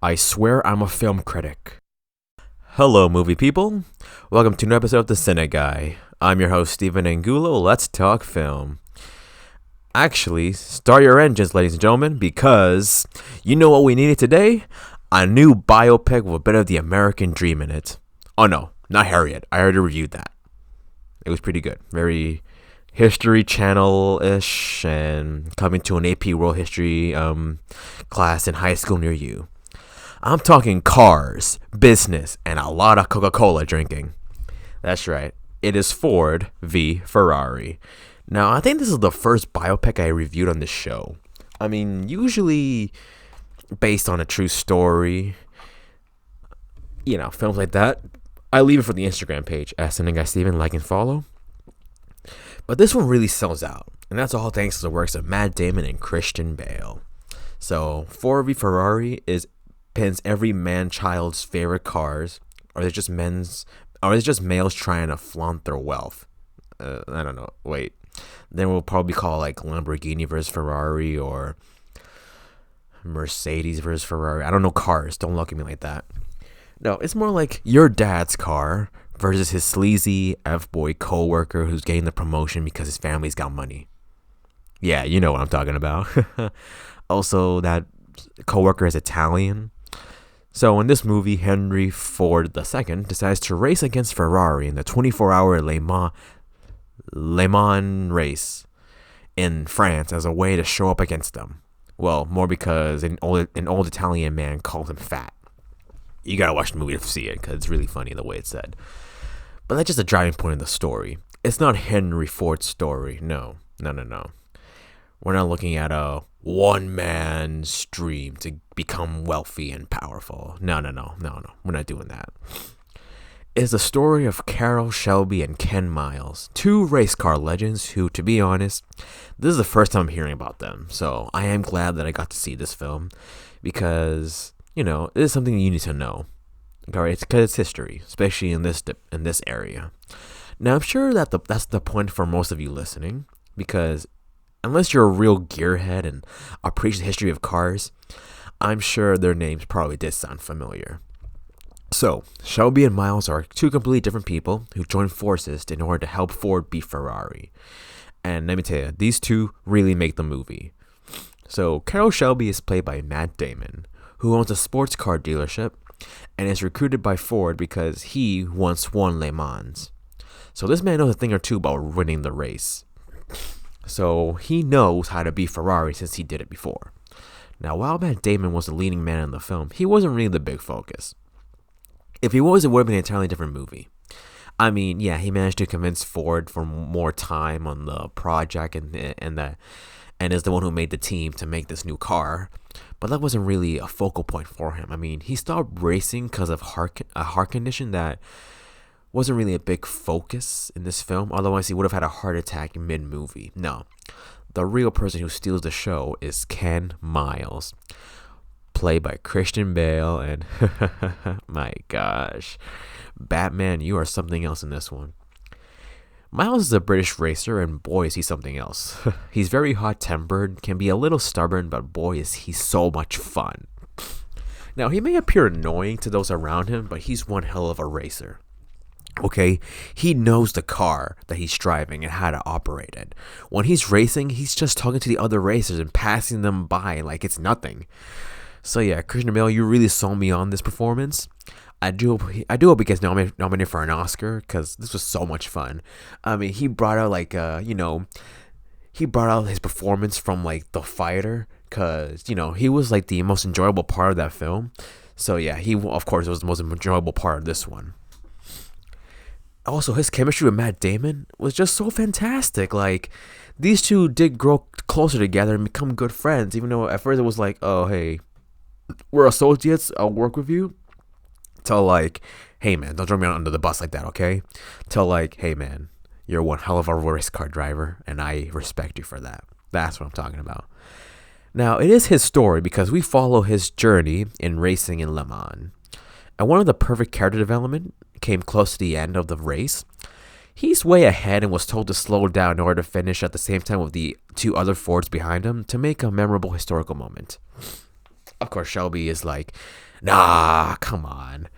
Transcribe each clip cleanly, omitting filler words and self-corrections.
I swear I'm a film critic. Hello, movie people. Welcome to an episode of the CineGuy. I'm your host, Stephen Angulo. Let's talk film. Actually, start your engines, ladies and gentlemen, because you know what we needed today? A new biopic with a bit of the American dream in it. Oh no, not Harriet. I already reviewed that. It was pretty good. Very History Channel-ish and coming to an AP World History class in high school near you. I'm talking cars, business, and a lot of Coca-Cola drinking. That's right. It is Ford V Ferrari. Now, I think this is the first biopic I reviewed on this show. I mean, usually based on a true story, films like that, I leave it for the Instagram page, CineGuy Steven, like and follow. But this one really sells out, and that's all thanks to the works of Matt Damon and Christian Bale. So, Ford V Ferrari pins every man-child's favorite cars, or is it just males trying to flaunt their wealth? I don't know. Wait. Then we'll probably call like Lamborghini versus Ferrari or Mercedes versus Ferrari. I don't know cars. Don't look at me like that. No, it's more like your dad's car versus his sleazy F-boy co-worker who's getting the promotion because his family's got money. Yeah, you know what I'm talking about. Also, that co-worker is Italian. So in this movie, Henry Ford II decides to race against Ferrari in the 24-hour Le Mans race in France as a way to show up against them. Well, more because an old Italian man called him fat. You gotta watch the movie to see it because it's really funny the way it's said. But that's just a driving point in the story. It's not Henry Ford's story. No. We're not looking at a one-man's dream to become wealthy and powerful. No. We're not doing that. It's the story of Carroll Shelby and Ken Miles, two race car legends who, to be honest, this is the first time I'm hearing about them. So I am glad that I got to see this film because, it is something you need to know. It's because it's history, especially in this area. Now, I'm sure that that's the point for most of you listening, because unless you're a real gearhead and appreciate the history of cars, I'm sure their names probably did sound familiar. So, Shelby and Miles are two completely different people who join forces in order to help Ford beat Ferrari. And let me tell you, these two really make the movie. So, Carroll Shelby is played by Matt Damon, who owns a sports car dealership and is recruited by Ford because he once won Le Mans. So this man knows a thing or two about winning the race. So he knows how to beat Ferrari since he did it before. Now, while Matt Damon was the leading man in the film, he wasn't really the big focus. If he was, it would have been an entirely different movie. I mean, yeah, he managed to convince Ford for more time on the project and is the one who made the team to make this new car. But that wasn't really a focal point for him. I mean, he stopped racing because of a heart condition that wasn't really a big focus in this film. Otherwise, he would have had a heart attack mid-movie. No. The real person who steals the show is Ken Miles, played by Christian Bale. And my gosh, Batman, you are something else in this one. Miles is a British racer, and boy, is he something else. He's very hot-tempered, can be a little stubborn, but boy, is he so much fun. Now, he may appear annoying to those around him, but he's one hell of a racer. Okay, he knows the car that he's driving and how to operate it. When he's racing, he's just talking to the other racers and passing them by like it's nothing. So yeah, Christian Bale, you really sold me on this performance. I do hope he gets nominated for an Oscar because this was so much fun. I mean, he brought out he brought out his performance from like The Fighter because he was like the most enjoyable part of that film. So yeah, he of course was the most enjoyable part of this one. Also, his chemistry with Matt Damon was just so fantastic. Like, these two did grow closer together and become good friends, even though at first it was like, oh, hey, we're associates, I'll work with you. Till like, hey, man, don't throw me under the bus like that, okay? Till like, hey, man, you're one hell of a race car driver, and I respect you for that. That's what I'm talking about. Now, it is his story because we follow his journey in racing in Le Mans. And one of the perfect character development came close to the end of the race. He's way ahead and was told to slow down in order to finish at the same time with the two other Fords behind him to make a memorable historical moment. Of course, Shelby is like, Nah, come on.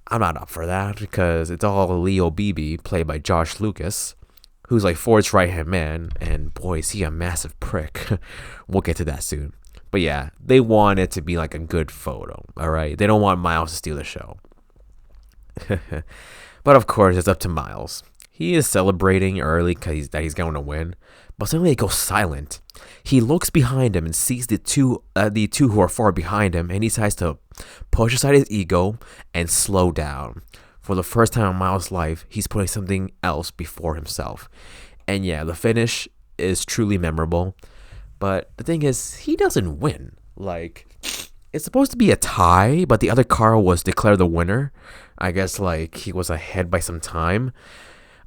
I'm not up for that because it's all Leo Beebe, played by Josh Lucas, who's like Ford's right hand man, and boy, is he a massive prick. We'll get to that soon. But yeah, they want it to be like a good photo, alright? They don't want Miles to steal the show. But of course, it's up to Miles. He is celebrating early because he's going to win, but suddenly it goes silent. He looks behind him and sees the two who are far behind him, and he decides to push aside his ego and slow down. For the first time in Miles' life, he's putting something else before himself. And yeah, the finish is truly memorable. But the thing is, he doesn't win. Like, it's supposed to be a tie, but the other car was declared the winner. I guess, like, he was ahead by some time.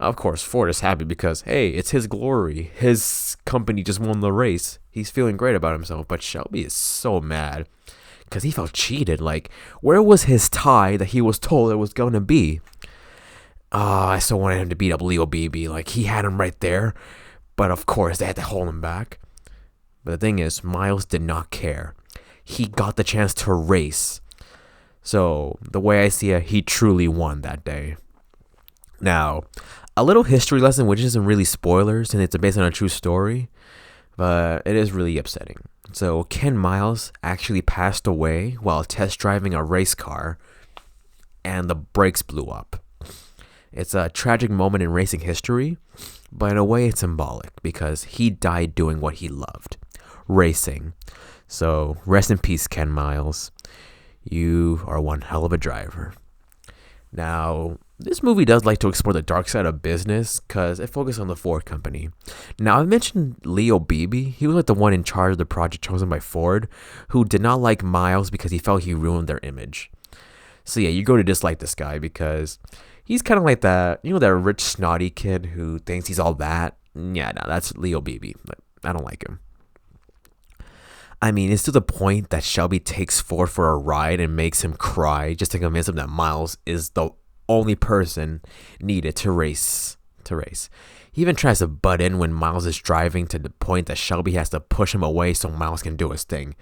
Of course, Ford is happy because, hey, it's his glory. His company just won the race. He's feeling great about himself. But Shelby is so mad because he felt cheated. Like, where was his tie that he was told it was going to be? I so wanted him to beat up Leo Beebe. Like, he had him right there. But of course, they had to hold him back. But the thing is, Miles did not care. He got the chance to race. So, the way I see it, he truly won that day. Now, a little history lesson, which isn't really spoilers, and it's based on a true story, but it is really upsetting. So, Ken Miles actually passed away while test driving a race car, and the brakes blew up. It's a tragic moment in racing history, but in a way it's symbolic because he died doing what he loved, racing. So, rest in peace, Ken Miles. You are one hell of a driver. Now, this movie does like to explore the dark side of business because it focuses on the Ford company. Now, I mentioned Leo Beebe. He was like the one in charge of the project chosen by Ford, who did not like Miles because he felt he ruined their image. So yeah, you go to dislike this guy because he's kind of like that, that rich snotty kid who thinks he's all that. Yeah, no, that's Leo Beebe. I don't like him. I mean, it's to the point that Shelby takes Ford for a ride and makes him cry just to convince him that Miles is the only person needed to race. He even tries to butt in when Miles is driving to the point that Shelby has to push him away so Miles can do his thing.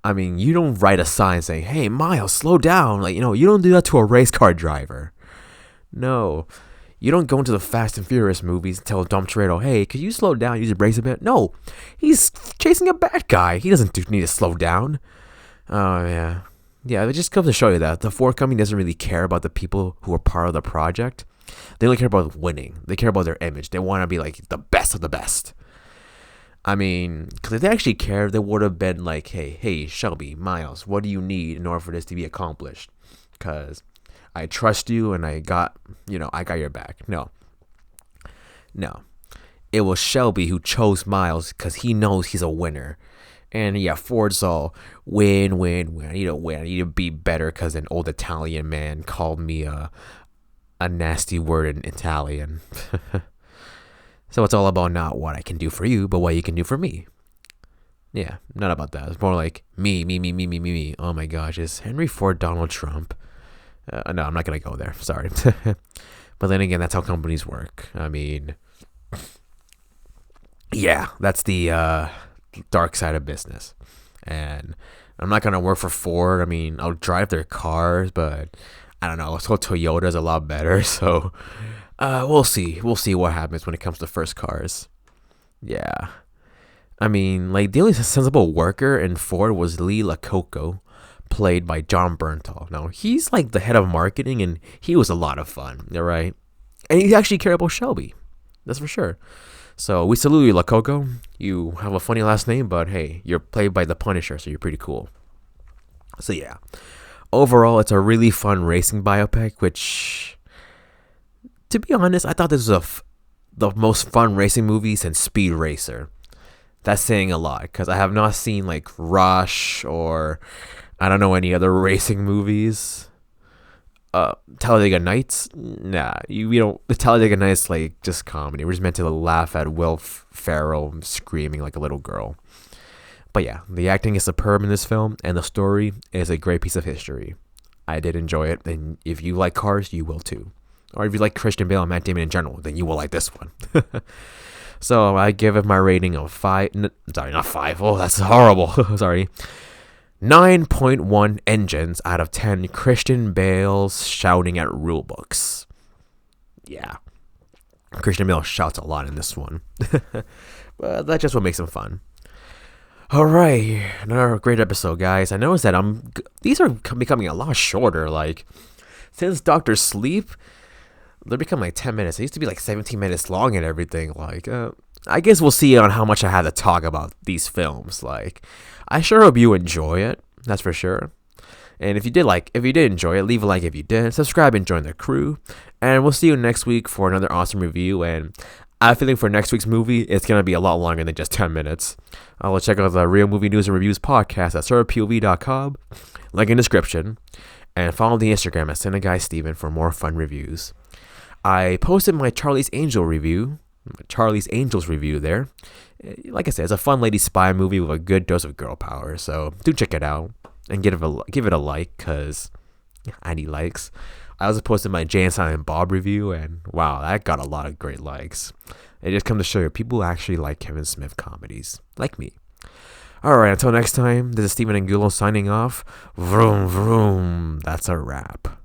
I mean, you don't write a sign saying, "Hey, Miles, slow down." Like, you don't do that to a race car driver. No. You don't go into the Fast and Furious movies and tell Dom Toretto, "Hey, could you slow down? Use your brakes a bit." No, he's chasing a bad guy. He doesn't need to slow down. Oh, yeah. Yeah, it just comes to show you that the Ford company doesn't really care about the people who are part of the project. They only care about winning. They care about their image. They want to be like the best of the best. I mean, because if they actually cared, they would have been like, hey, Shelby, Miles, what do you need in order for this to be accomplished? Because I trust you and I got your back. No. It was Shelby who chose Miles because he knows he's a winner. And yeah, Ford's all win. I need to win. I need to be better because an old Italian man called me a nasty word in Italian. So it's all about not what I can do for you, but what you can do for me. Yeah, not about that. It's more like me. Oh my gosh, is Henry Ford Donald Trump? No, I'm not going to go there. Sorry. But then again, that's how companies work. I mean, yeah, that's the dark side of business. And I'm not going to work for Ford. I mean, I'll drive their cars, but I don't know. So Toyota's a lot better. So we'll see. We'll see what happens when it comes to first cars. Yeah. I mean, like, the only sensible worker in Ford was Lee Iacocca, played by John Bernthal. Now, he's like the head of marketing, and he was a lot of fun, all right? And he actually cared about Shelby. That's for sure. So, we salute you, Iacocca. You have a funny last name, but hey, you're played by the Punisher, so you're pretty cool. So, yeah. Overall, it's a really fun racing biopic, which, to be honest, I thought this was the most fun racing movie since Speed Racer. That's saying a lot, because I have not seen, like, Rush or I don't know any other racing movies. Talladega Nights? Nah, you don't. The Talladega Nights, like, just comedy. We're just meant to laugh at Will Ferrell screaming like a little girl. But yeah, the acting is superb in this film, and the story is a great piece of history. I did enjoy it, and if you like cars, you will too. Or if you like Christian Bale and Matt Damon in general, then you will like this one. So I give it my rating of 5. Sorry, not 5. Oh, that's horrible. Sorry. 9.1 engines out of 10 Christian Bale's shouting at rule books. Yeah. Christian Bale shouts a lot in this one. But that's just what makes him fun. Alright, another great episode, guys. I noticed that these are becoming a lot shorter. Like, since Dr. Sleep, they're becoming like 10 minutes. They used to be like 17 minutes long and everything. Like, I guess we'll see on how much I have to talk about these films. Like, I sure hope you enjoy it. That's for sure. And if you did enjoy it, leave a like if you did. Subscribe and join the crew. And we'll see you next week for another awesome review. And I have a feeling for next week's movie, it's going to be a lot longer than just 10 minutes. I'll check out the Real Movie News and Reviews podcast at SorPOV.com. Link in description. And follow the Instagram at CineGuy Steven for more fun reviews. I posted my Charlie's Angels review there. Like I said, it's a fun lady spy movie with a good dose of girl power. So do check it out and give it a like, because I need likes. I also posted my Jay and Silent Bob review, and wow, that got a lot of great likes. It just comes to show you people actually like Kevin Smith comedies, like me. Alright, until next time, this is Steven Angulo signing off. Vroom vroom, that's a wrap.